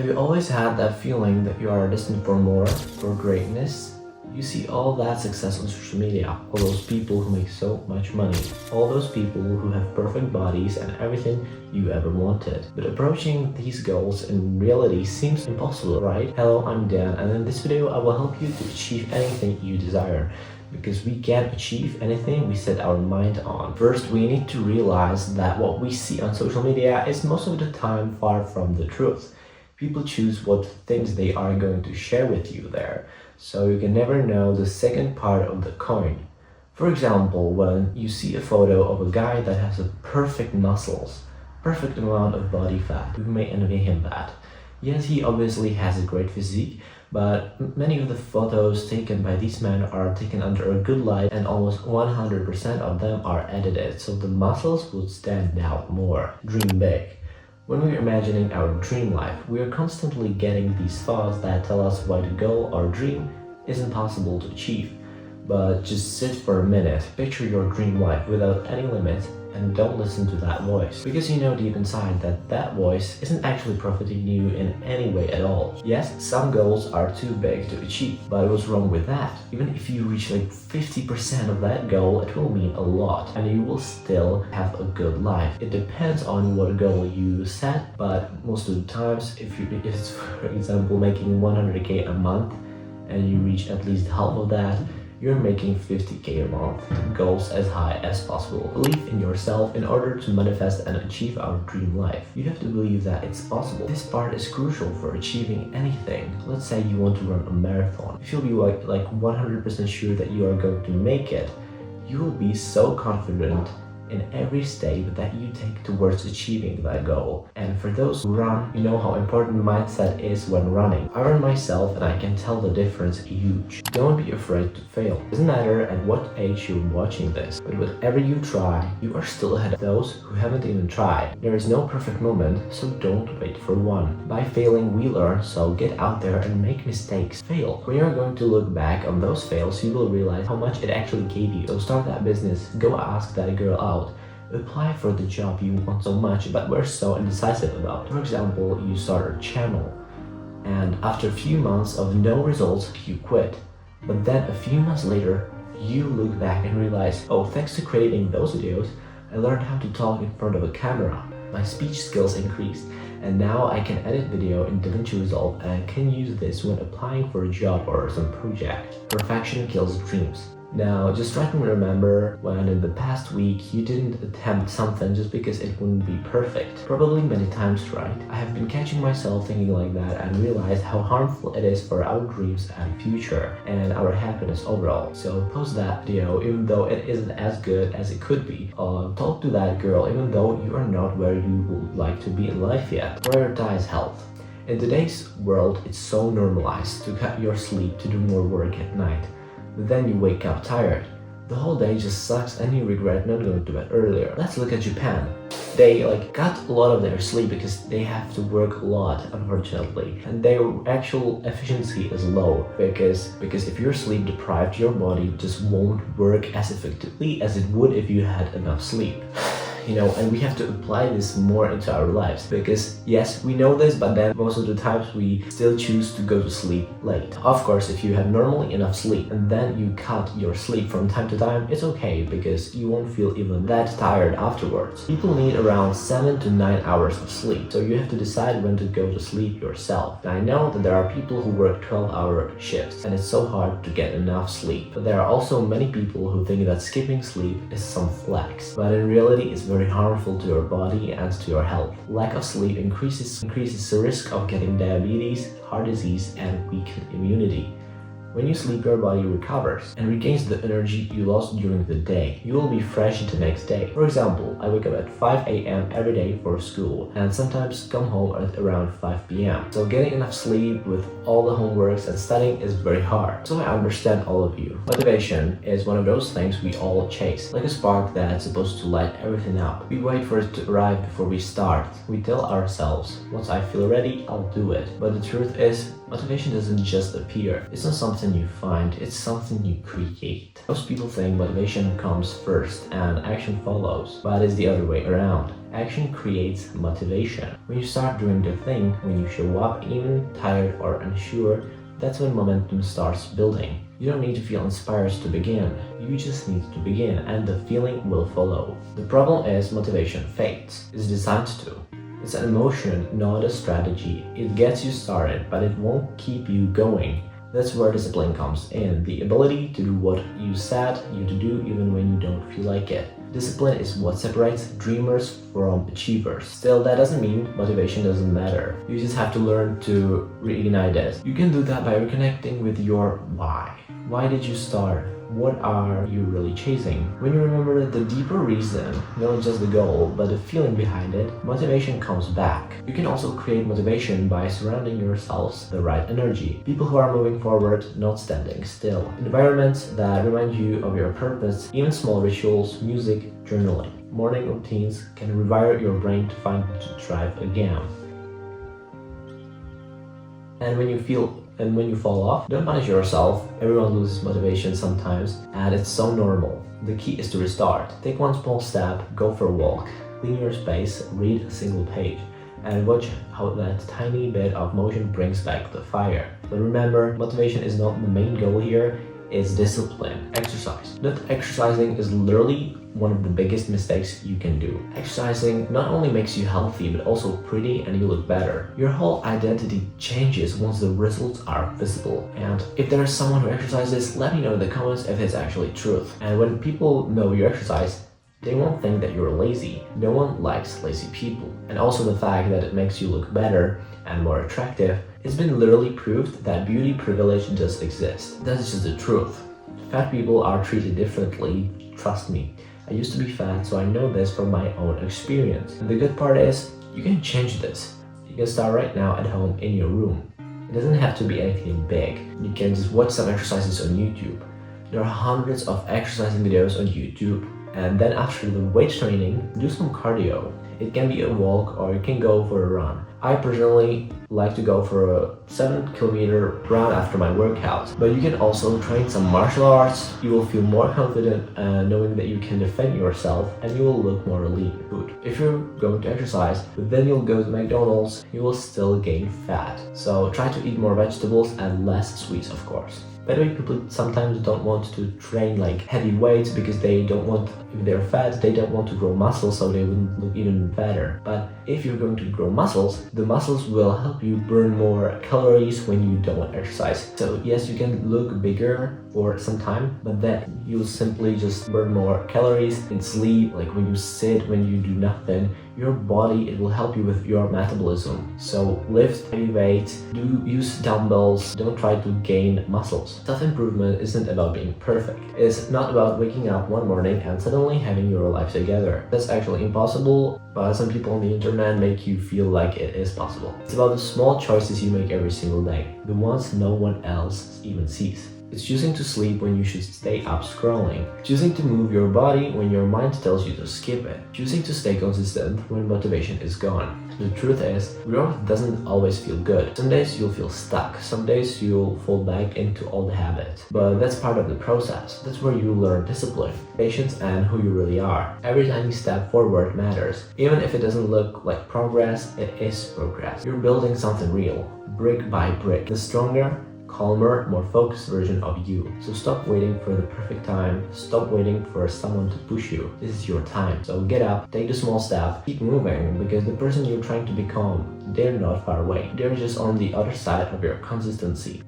Have you always had that feeling that you are destined for more, for greatness? You see all that success on social media, all those people who make so much money, all those people who have perfect bodies and everything you ever wanted. But approaching these goals in reality seems impossible, right? Hello, I'm Dan, and in this video I will help you to achieve anything you desire. Because we can't achieve anything we set our mind on. First, we need to realize that what we see on social media is most of the time far from the truth. People choose what things they are going to share with you there, so you can never know the second part of the coin. For example, when you see a photo of a guy that has a perfect muscles, perfect amount of body fat, you may envy him that. Yes, he obviously has a great physique, but many of the photos taken by these men are taken under a good light, and almost 100% of them are edited, so the muscles would stand out more. Dream big. When we're imagining our dream life, we are constantly getting these thoughts that tell us why the goal or dream isn't possible to achieve. But just sit for a minute, picture your dream life without any limits, and don't listen to that voice. Because you know deep inside that that voice isn't actually profiting you in any way at all. Yes, some goals are too big to achieve, but what's wrong with that? Even if you reach like 50% of that goal, it will mean a lot, and you will still have a good life. It depends on what goal you set, but most of the times, if it's for example making 100k a month, and you reach at least half of that, you're making 50k a month. Goals as high as possible. Believe in yourself in order to manifest and achieve our dream life. You have to believe that it's possible. This part is crucial for achieving anything. Let's say you want to run a marathon. If you'll be like 100% sure that you are going to make it, you will be so confident in every step that you take towards achieving that goal. And for those who run, you know how important mindset is when running. I run myself and I can tell the difference huge. Don't be afraid to fail. It doesn't matter at what age you're watching this, but whatever you try, you are still ahead of those who haven't even tried. There is no perfect moment, so don't wait for one. By failing, we learn, so get out there and make mistakes. Fail. When you're going to look back on those fails, you will realize how much it actually gave you. So start that business, go ask that girl out. Apply for the job you want so much but were so indecisive about. For example, you start a channel, and after a few months of no results, you quit. But then a few months later, you look back and realize, oh, thanks to creating those videos, I learned how to talk in front of a camera. My speech skills increased, and now I can edit video in DaVinci Resolve, and I can use this when applying for a job or some project. Perfection kills dreams. Now, just try to remember when in the past week you didn't attempt something just because it wouldn't be perfect. Probably many times, right? I have been catching myself thinking like that and realized how harmful it is for our dreams and future and our happiness overall. So post that video even though it isn't as good as it could be. Talk to that girl even though you are not where you would like to be in life yet. Prioritize health. In today's world, it's so normalized to cut your sleep to do more work at night. But then you wake up tired. The whole day just sucks and you regret not going to bed earlier. Let's look at Japan. They cut a lot of their sleep because they have to work a lot, unfortunately. And their actual efficiency is low because if you're sleep deprived, your body just won't work as effectively as it would if you had enough sleep. And we have to apply this more into our lives because yes, we know this, but then most of the times we still choose to go to sleep late. Of course, if you have normally enough sleep and then you cut your sleep from time to time, it's okay because you won't feel even that tired afterwards. People need around 7 to 9 hours of sleep, so you have to decide when to go to sleep yourself. And I know that there are people who work 12-hour shifts and it's so hard to get enough sleep, but there are also many people who think that skipping sleep is some flex, but in reality it's very harmful to your body and to your health. Lack of sleep increases the risk of getting diabetes, heart disease, and weakened immunity. When you sleep, your body recovers and regains the energy you lost during the day. You will be fresh the next day. For example, I wake up at 5 a.m. every day for school and sometimes come home at around 5 p.m. So getting enough sleep with all the homeworks and studying is very hard. So I understand all of you. Motivation is one of those things we all chase, like a spark that's supposed to light everything up. We wait for it to arrive before we start. We tell ourselves, once I feel ready, I'll do it. But the truth is, motivation doesn't just appear. It's not something you find, it's something you create. Most people think motivation comes first and action follows, but it's the other way around. Action creates motivation. When you start doing the thing, when you show up even tired or unsure, that's when momentum starts building. You don't need to feel inspired to begin. You just need to begin and the feeling will follow. The problem is motivation fades. It's designed to. It's an emotion, not a strategy. It gets you started, but it won't keep you going. That's where discipline comes in, the ability to do what you set you to do even when you don't feel like it. Discipline is what separates dreamers from achievers. Still, that doesn't mean motivation doesn't matter. You just have to learn to reignite it. You can do that by reconnecting with your why. Why did you start? What are you really chasing? When you remember the deeper reason, not just the goal, but the feeling behind it, motivation comes back. You can also create motivation by surrounding yourselves the right energy. People who are moving forward, not standing still. Environments that remind you of your purpose, even small rituals, music, journaling. Morning routines can rewire your brain to find to thrive again. And when you fall off, don't punish yourself. Everyone loses motivation sometimes, and it's so normal. The key is to restart. Take one small step, go for a walk, clean your space, read a single page, and watch how that tiny bit of motion brings back the fire. But remember, motivation is not the main goal here, it's discipline. Exercise. Not exercising is literally one of the biggest mistakes you can do. Exercising not only makes you healthy but also pretty and you look better. Your whole identity changes once the results are visible. And if there is someone who exercises, let me know in the comments if it's actually truth. And when people know you exercise, they won't think that you're lazy. No one likes lazy people. And also the fact that it makes you look better and more attractive. It's been literally proved that beauty privilege does exist. That's just the truth. Fat people are treated differently, trust me. I used to be fat, so I know this from my own experience. And the good part is, you can change this. You can start right now at home in your room. It doesn't have to be anything big. You can just watch some exercises on YouTube. There are hundreds of exercising videos on YouTube. And then after the weight training, do some cardio. It can be a walk or you can go for a run. I personally like to go for a 7-kilometer run after my workout. But you can also train some martial arts. You will feel more confident knowing that you can defend yourself and you will look more lean. Good. If you're going to exercise, but then you'll go to McDonald's, you will still gain fat. So try to eat more vegetables and less sweets, of course. By the way, people sometimes don't want to train like heavy weights because they don't want, if they're fat, they don't want to grow muscles so they wouldn't look even fatter. But if you're going to grow muscles, the muscles will help you burn more calories when you don't exercise. So yes, you can look bigger for some time, but then you'll simply just burn more calories in sleep, like when you sit, when you do nothing. Your body, it will help you with your metabolism. So lift heavy weights, use dumbbells, don't try to gain muscles. Self-improvement isn't about being perfect. It's not about waking up one morning and suddenly having your life together. That's actually impossible, but some people on the internet make you feel like it is possible. It's about the small choices you make every single day, the ones no one else even sees. It's choosing to sleep when you should stay up scrolling. Choosing to move your body when your mind tells you to skip it. Choosing to stay consistent when motivation is gone. The truth is, growth doesn't always feel good. Some days you'll feel stuck. Some days you'll fall back into old habits. But that's part of the process. That's where you learn discipline, patience, and who you really are. Every tiny step forward matters. Even if it doesn't look like progress, it is progress. You're building something real, brick by brick. The stronger, calmer, more focused version of you. So stop waiting for the perfect time. Stop waiting for someone to push you. This is your time. So get up, take the small step, keep moving, because the person you're trying to become, they're not far away. They're just on the other side of your consistency.